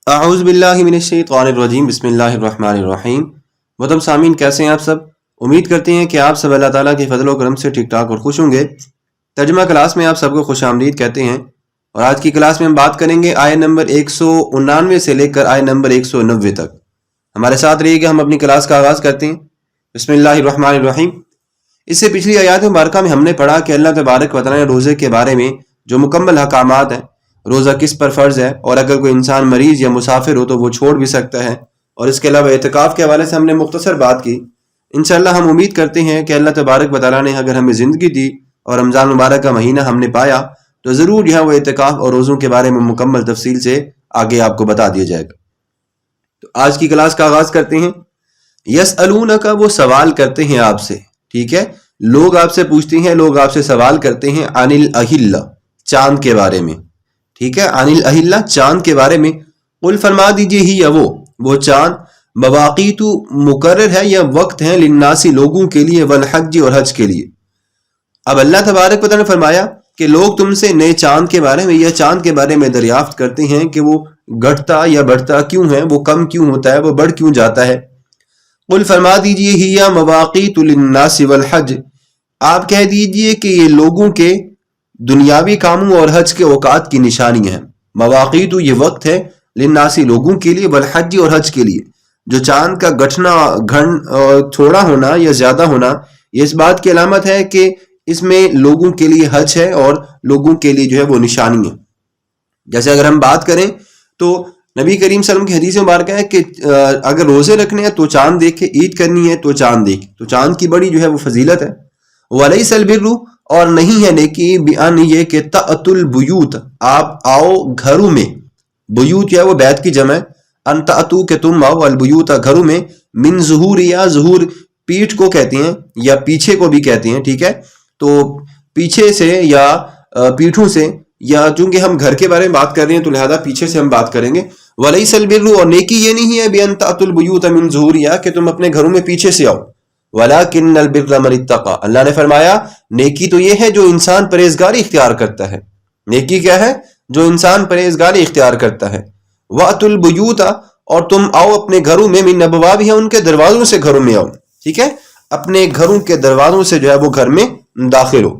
اعوذ باللہ من الشیطان الرجیم بسم اللہ الرحمن الرحیم۔ محترم سامعین، کیسے ہیں آپ سب؟ امید کرتے ہیں کہ آپ سب اللہ تعالیٰ کے فضل و کرم سے ٹھیک ٹھاک اور خوش ہوں گے۔ ترجمہ کلاس میں آپ سب کو خوش آمدید کہتے ہیں، اور آج کی کلاس میں ہم بات کریں گے آیت نمبر 199 سے لے کر آیت نمبر 190 تک۔ ہمارے ساتھ رہیے کہ ہم اپنی کلاس کا آغاز کرتے ہیں۔ بسم اللہ الرحمن الرحیم۔ اس سے پچھلی آیات مبارکہ میں ہم نے پڑھا کہ اللہ تبارک و تعالیٰ نے روزے کے بارے میں جو مکمل احکامات ہیں، روزہ کس پر فرض ہے، اور اگر کوئی انسان مریض یا مسافر ہو تو وہ چھوڑ بھی سکتا ہے، اور اس کے علاوہ اعتکاف کے حوالے سے ہم نے مختصر بات کی۔ انشاءاللہ ہم امید کرتے ہیں کہ اللہ تبارک و تعالیٰ نے اگر ہمیں زندگی دی اور رمضان مبارک کا مہینہ ہم نے پایا تو ضرور وہ اعتکاف اور روزوں کے بارے میں مکمل تفصیل سے آگے آپ کو بتا دیا جائے گا۔ تو آج کی کلاس کا آغاز کرتے ہیں۔ یسألونک، وہ سوال کرتے ہیں آپ سے، ٹھیک ہے، لوگ آپ سے پوچھتے ہیں، لوگ آپ سے سوال کرتے ہیں عن الاہلہ، چاند کے بارے میں، ٹھیک ہے، عن الاہلہ، چاند کے بارے میں۔ قل، فرما دیجئے ہی وہ چاند مواقیت، مقرر ہے یا وقت ہیں، للناس، لوگوں کے لیے، والحج، اور حج کے لیے۔ اب اللہ تبارک و تعالیٰ نے فرمایا کہ لوگ تم سے نئے چاند کے بارے میں یا چاند کے بارے میں دریافت کرتے ہیں کہ وہ گھٹتا یا بڑھتا کیوں ہے، وہ کم کیوں ہوتا ہے، وہ بڑھ کیوں جاتا ہے۔ قل، فرما دیجئے ہی مواقیت للناس والحج، آپ کہہ دیجئے کہ یہ لوگوں کے دنیاوی کاموں اور حج کے اوقات کی نشانی ہیں۔ مواقیت، یہ وقت ہے، للناس، لوگوں کے لیے، والحج، اور حج کے لیے۔ جو چاند کا گھٹنا تھوڑا ہونا یا زیادہ ہونا، یہ اس بات کی علامت ہے کہ اس میں لوگوں کے لیے حج ہے اور لوگوں کے لیے وہ نشانی ہے۔ جیسے اگر ہم بات کریں تو نبی کریم صلی اللہ علیہ وسلم کی حدیث مبارکہ ہے کہ اگر روزے رکھنے ہیں تو چاند دیکھے، عید کرنی ہے تو چاند دیکھے، تو چاند کی بڑی وہ فضیلت ہے۔ وَلَيْسَ الْبِرُّ، اور نہیں ہے نیکی، بیان یہ کہ تَأْتُوا الْبُیُوتَ، آپ آؤ گھروں میں، بیوت وہ بیت کی جمع ہے، ان تأتوا، کہ تم آؤ، البیوت، گھروں میں، من ظہوریا، ظہور پیٹھ کو کہتے ہیں یا پیچھے کو بھی کہتے ہیں، ٹھیک ہے، تو پیچھے سے یا پیٹھوں سے، یا چونکہ ہم گھر کے بارے میں بات کر رہے ہیں تو لہذا پیچھے سے ہم بات کریں گے۔ وَلَيْسَ الْبِرُّ، اور نیکی یہ نہیں ہے، بِأَن تَأْتُوا الْبُیُوتَ مِن ظُہُورِہَا، کہ تم اپنے گھروں میں پیچھے سے آؤ۔ وَلَٰكِنَّ الْبِرَّ مَنِ اتَّقَىٰ، اللہ نے فرمایا نیکی تو یہ ہے جو انسان پرہیزگاری اختیار کرتا ہے۔ نیکی کیا ہے؟ جو انسان پرہیزگاری اختیار کرتا ہے۔ وَأْتُوا الْبُیُوتَ، اور تم آؤ اپنے گھروں میں، من ابوابہا، ان کے دروازوں سے گھروں میں آؤ، ٹھیک ہے، اپنے گھروں کے دروازوں سے وہ گھر میں داخل ہو۔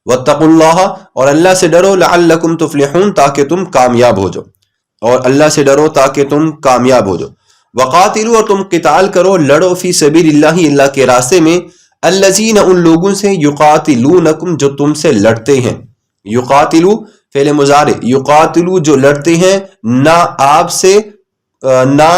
وَاتَّقُوا اللَّهَ، اور اللہ سے ڈرو، لَعَلَّكُمْ تُفْلِحُونَ، تاکہ تم کامیاب ہو جاؤ، اور اللہ سے ڈرو تاکہ تم کامیاب ہو جاؤ۔ وَقَاتِلُوا، اور تم قتال کرو، لڑو، فی سبیل اللہ، اللہ کے راستے میں، الَّذِينَ، ان لوگوں سے، یُقَاتِلُونَکُم، جو تم سے لڑتے ہیں۔ یقاتلو فعل مضارع، یقاتلو جو لڑتے ہیں، نہ آپ سے، نہ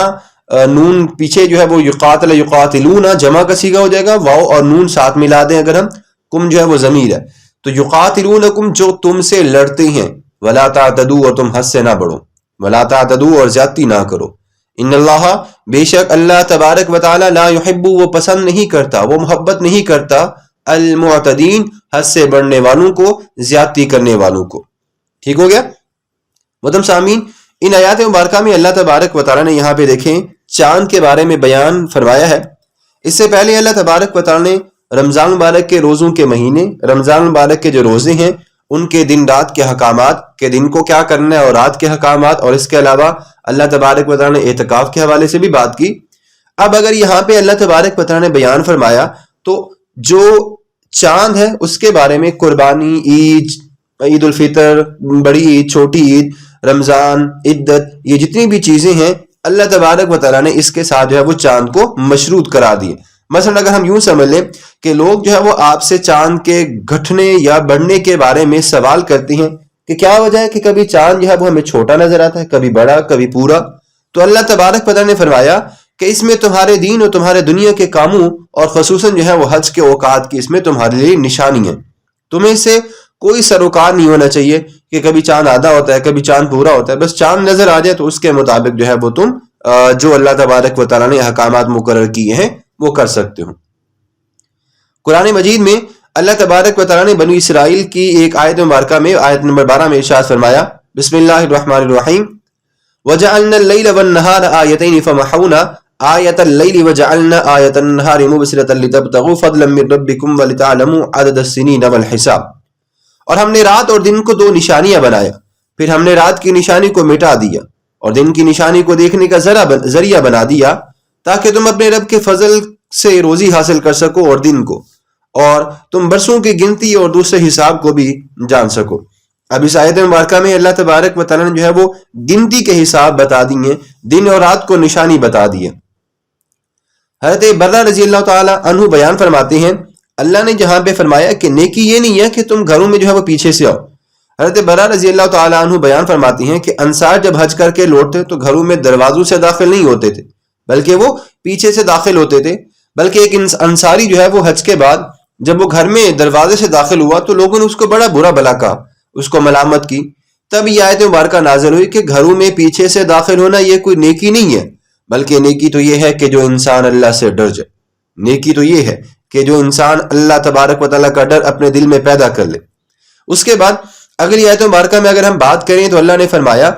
نون پیچھے وہ یقاتل یقاتلون، جمع کا صیغہ ہو جائے گا، واو اور نون ساتھ ملا دیں اگر ہم، کم وہ ضمیر ہے، تو یقاتلونکم، جو تم سے لڑتے ہیں، ولا تعتدوا، اور تم حد سے نہ بڑھو، ولا تعتدوا، اور زیادتی نہ کرو۔ ان اللہ، بے شک اللہ تبارک و تعالی، لا یحب، وہ پسند نہیں کرتا، وہ محبت نہیں کرتا، المعتدین، حد سے بڑھنے والوں کو، زیادتی کرنے والوں کو۔ ٹھیک ہو گیا؟ محترم سامعین، ان آیات مبارکہ میں اللہ تبارک و تعالیٰ نے یہاں پہ دیکھیں چاند کے بارے میں بیان فرمایا ہے۔ اس سے پہلے اللہ تبارک و تعالیٰ نے رمضان مبارک کے روزوں کے مہینے، رمضان مبارک کے جو روزے ہیں ان کے دن رات کے حکامات، کہ دن کو کیا کرنا ہے اور رات کے حکامات، اور اس کے علاوہ اللہ تبارک و تعالیٰ نے اعتکاف کے حوالے سے بھی بات کی۔ اب اگر یہاں پہ اللہ تبارک و تعالیٰ نے بیان فرمایا تو جو چاند ہے اس کے بارے میں قربانی، عید الفطر، بڑی عید، چھوٹی عید، رمضان، عدت، یہ جتنی بھی چیزیں ہیں اللہ تبارک و تعالیٰ نے اس کے ساتھ وہ چاند کو مشروط کرا دیے۔ مثلا اگر ہم یوں سمجھ لیں کہ لوگ وہ آپ سے چاند کے گھٹنے یا بڑھنے کے بارے میں سوال کرتے ہیں کہ کیا وجہ ہے کہ کبھی چاند وہ ہمیں چھوٹا نظر آتا ہے، کبھی بڑا، کبھی پورا، تو اللہ تبارک و تعالیٰ نے فرمایا کہ اس میں تمہارے دین اور تمہارے دنیا کے کاموں اور خصوصاً وہ حج کے اوقات کی اس میں تمہارے لیے نشانی ہے۔ تمہیں اس سے کوئی سروکار نہیں ہونا چاہیے کہ کبھی چاند آدھا ہوتا ہے، کبھی چاند پورا ہوتا ہے، بس چاند نظر آ جائے تو اس کے مطابق وہ تم جو اللہ تبارک و تعالیٰ نے احکامات مقرر کیے ہیں وہ کر سکتے ہو۔ قرآن مجید میں اللہ تبارک و تعالیٰ نے بنی اسرائیل کی ایک آیت مبارکہ میں، آیت نمبر 12 میں ارشاد فرمایا، بسم اللہ الرحمن الرحیم، وَجَعَلْنَا اللَّيْلَ وَالنَّهَارَ آیَتَيْنِ فَمَحَوْنَا آیَةَ اللَّيْلِ وَجَعَلْنَا آیَةَ النَّهَارِ مُبْصِرَةً لِتَبْتَغُوا فَضْلًا مِّن رَّبِّكُمْ وَلِتَعْلَمُوا عَدَدَ السِّنِينَ وَالْحِسَابَ، اور ہم نے رات اور دن کو دو نشانیاں بنایا، پھر ہم نے رات کی نشانی کو مٹا دیا اور دن کی نشانی کو دیکھنے کا ذریعہ بنا دیا تاکہ تم اپنے رب کے فضل سے روزی حاصل کر سکو اور دن کو، اور تم برسوں کی گنتی اور دوسرے حساب کو بھی جان سکو۔ اب اس آیت مبارکہ میں اللہ تبارک و تعالیٰ نے جو ہے وہ گنتی کے حساب بتا دیے، دن اور رات کو نشانی بتا دیے۔ حضرت برہ رضی اللہ تعالی عنہ بیان فرماتے ہیں اللہ نے جہاں پہ فرمایا کہ نیکی یہ نہیں ہے کہ تم گھروں میں جو ہے وہ پیچھے سے آؤ۔ حضرت برہ رضی اللہ تعالی عنہ بیان فرماتی ہیں کہ انصار جب حج کر کے لوٹتے تو گھروں میں دروازوں سے داخل نہیں ہوتے تھے بلکہ وہ پیچھے سے داخل ہوتے تھے، بلکہ ایک انصاری جو ہے وہ حج کے بعد جب وہ گھر میں دروازے سے داخل ہوا تو لوگوں نے اس کو بڑا برا بھلا کہا، اس کو ملامت کی۔ تب یہ آیت مبارکہ نازل ہوئی کہ گھروں میں پیچھے سے داخل ہونا یہ کوئی نیکی نہیں ہے، بلکہ نیکی تو یہ ہے کہ جو انسان اللہ سے ڈر جائے۔ نیکی تو یہ ہے کہ جو انسان اللہ تبارک و تعالیٰ کا ڈر اپنے دل میں پیدا کر لے۔ اس کے بعد اگلی آیت مبارکہ میں اگر ہم بات کریں تو اللہ نے فرمایا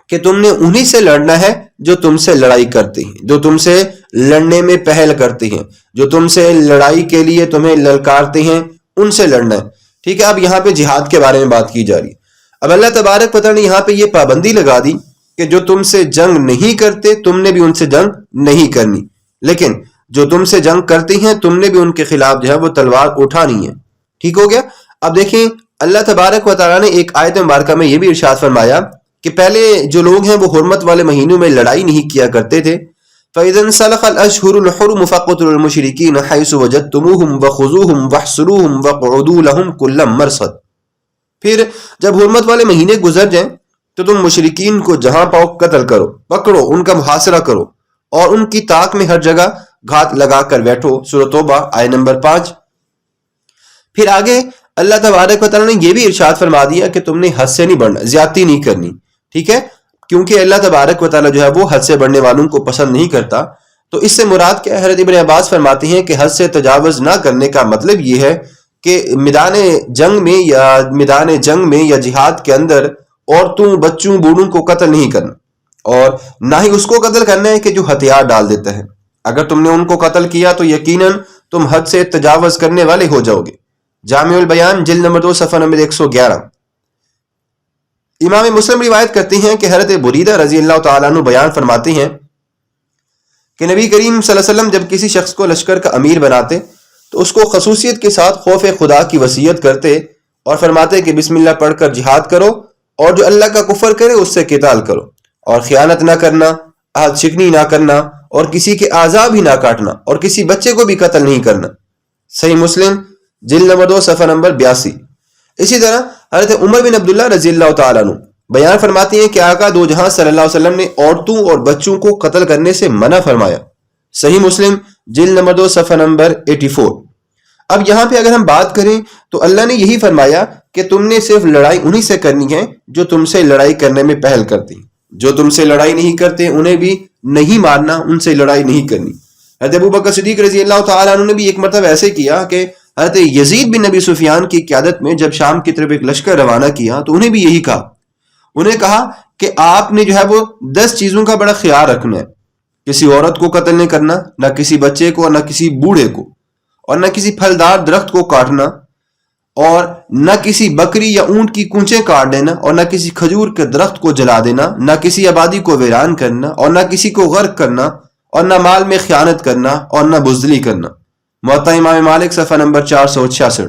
کہ تم نے انہی سے لڑنا ہے جو تم سے لڑائی کرتے ہیں، جو تم سے لڑنے میں پہل کرتے ہیں، جو تم سے لڑائی کے لیے تمہیں للکارتے ہیں، ان سے لڑنا ہے۔ ٹھیک ہے، اب یہاں پہ جہاد کے بارے میں بات کی جا رہی ہے۔ اب اللہ تبارک و تعالیٰ نے یہاں پہ یہ پابندی لگا دی کہ جو تم سے جنگ نہیں کرتے تم نے بھی ان سے جنگ نہیں کرنی، لیکن جو تم سے جنگ کرتے ہیں تم نے بھی ان کے خلاف جو ہے وہ تلوار اٹھانی ہے۔ ٹھیک ہو گیا۔ اب دیکھیں اللہ تبارک و تعالیٰ نے ایک آیت مبارکہ میں یہ بھی ارشاد فرمایا کہ پہلے جو لوگ ہیں وہ حرمت والے مہینوں میں لڑائی نہیں کیا کرتے تھے۔ فَإِذَا انسَلَخَ الْأَشْهُرُ الْحُرُمُ فَاقْتُلُوا الْمُشْرِكِينَ حَيْثُ وَجَدتُّمُوهُمْ وَخُذُوهُمْ وَاحْصُرُوهُمْ وَاقْعُدُوا لَهُمْ كُلَّ مَرْصَدٍ۔ پھر جب حرمت والے مہینے گزر جائیں تو تم مشرکین کو جہاں پاؤ قتل کرو، پکڑو، ان کا محاصرہ کرو اور ان کی طاق میں ہر جگہ گھات لگا کر بیٹھو۔ سورۃ توبہ آیت نمبر 5۔ پھر آگے اللہ تبارک و تعالیٰ نے یہ بھی ارشاد فرما دیا کہ تم نے حد سے نہیں بڑھنا، زیادتی نہیں کرنی۔ ٹھیک ہے، کیونکہ اللہ تبارک و تعالیٰ جو ہے وہ حد سے بڑھنے والوں کو پسند نہیں کرتا۔ تو اس سے مراد کیا ہے؟ حضرت ابن عباس فرماتے ہیں کہ حد سے تجاوز نہ کرنے کا مطلب یہ ہے کہ میدان جنگ میں یا جہاد کے اندر عورتوں، بچوں، بوڑھوں کو قتل نہیں کرنا، اور نہ ہی اس کو قتل کرنا ہے کہ جو ہتھیار ڈال دیتا ہے۔ اگر تم نے ان کو قتل کیا تو یقیناً تم حد سے تجاوز کرنے والے ہو جاؤ گے۔ جامع البیان جلد نمبر 2 صفحہ نمبر 111۔ امام مسلم روایت کرتے ہیں کہ حضرت بریدہ رضی اللہ تعالیٰ عنہ بیان فرماتے ہیں کہ نبی کریم صلی اللہ علیہ وسلم جب کسی شخص کو لشکر کا امیر بناتے تو اس کو خصوصیت کے ساتھ خوف خدا کی وصیت کرتے اور فرماتے کہ بسم اللہ پڑھ کر جہاد کرو، اور جو اللہ کا کفر کرے اس سے قتال کرو، اور خیانت نہ کرنا، عہد شکنی نہ کرنا، اور کسی کے اعضاء بھی نہ کاٹنا، اور کسی بچے کو بھی قتل نہیں کرنا۔ صحیح مسلم جلد نمبر 2 صفحہ نمبر 82۔ اسی طرح حضرت عمر بن عبداللہ رضی اللہ تعالیٰ عنہ بیان فرماتے ہیں کہ آقا دو جہاں صلی اللہ علیہ وسلم نے عورتوں اور بچوں کو قتل کرنے سے منع فرمایا۔ صحیح مسلم جلد نمبر 2 صفحہ نمبر 84۔ اب یہاں پہ اگر ہم بات کریں تو اللہ نے یہی فرمایا کہ تم نے صرف لڑائی انہی سے کرنی ہے جو تم سے لڑائی کرنے میں پہل کرتے ہیں، جو تم سے لڑائی نہیں کرتے انہیں بھی نہیں مارنا، ان سے لڑائی نہیں کرنی۔ حضرت ابوبکر صدیق رضی اللہ تعالیٰ عنہ نے بھی ایک مرتبہ ایسے کیا کہ حضرت یزید بن نبی سفیان کی قیادت میں جب شام کی طرف ایک لشکر روانہ کیا تو انہیں بھی یہی کہا، انہیں کہا کہ آپ نے جو ہے وہ 10 چیزوں کا بڑا خیال رکھنا ہے، کسی عورت کو قتل نہیں کرنا، نہ کسی بچے کو، نہ کسی بوڑھے کو، اور نہ کسی پھلدار درخت کو کاٹنا، اور نہ کسی بکری یا اونٹ کی کونچیں کاٹ دینا، اور نہ کسی کھجور کے درخت کو جلا دینا، نہ کسی آبادی کو ویران کرنا، اور نہ کسی کو غرق کرنا، اور نہ مال میں خیانت کرنا، اور نہ بزدلی کرنا۔ موطا امام مالک صفحہ نمبر 466۔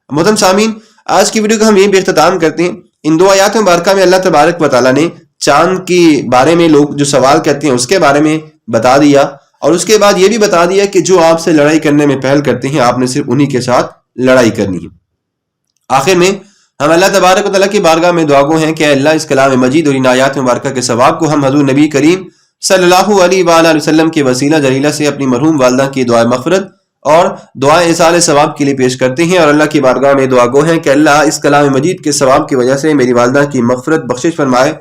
محترم سامعین، آج کی ویڈیو کا ہم یہیں پہ اختتام کرتے ہیں۔ ان 2 آیات مبارکہ میں اللہ تبارک و تعالیٰ نے چاند کے بارے میں لوگ جو سوال کرتے ہیں اس کے بارے میں بتا دیا، اور اس کے بعد یہ بھی بتا دیا کہ جو آپ سے لڑائی کرنے میں پہل کرتے ہیں آپ نے صرف انہی کے ساتھ لڑائی کرنی ہے۔ آخر میں ہم اللہ تبارک و تعالیٰ کی بارگاہ میں دعا گو ہیں کہ اللہ اس کلام مجید اور ان آیات مبارکہ کے ثواب کو ہم حضور نبی کریم صلی اللہ علیہ وآلہ وسلم کے وسیلہ جلیلہ سے اپنی مرحوم والدہ کی دعائے مغفرت اور دعائے ایصال ثواب کے لیے پیش کرتے ہیں، اور اللہ کی بارگاہ میں دعا گو ہیں کہ اللہ اس کلام مجید کے ثواب کی وجہ سے میری والدہ کی مغفرت بخشش فرمائے،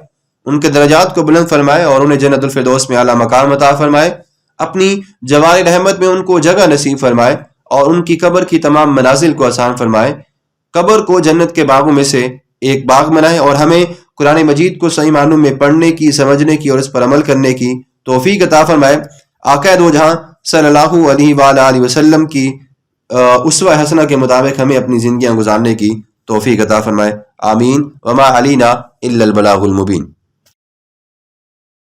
ان کے درجات کو بلند فرمائے، اور انہیں جنت الفردوس میں اعلیٰ مقام عطا فرمائے، اپنی جوار رحمت میں ان کو جگہ نصیب فرمائے، اور ان کی قبر کی تمام منازل کو آسان فرمائے، قبر کو جنت کے باغوں میں سے ایک باغ بنائے، اور ہمیں قرآن مجید کو صحیح معنوں میں پڑھنے کی، سمجھنے کی اور اس پر عمل کرنے کی توفیق عطا فرمائے۔ آقا دو جہاں صلی اللہ علیہ وآلہ وسلم کی اسوہ حسنہ کے مطابق ہمیں اپنی زندگیاں گزارنے کی توفیق عطا فرمائے۔ آمین وما علینا الا البلاغ المبین۔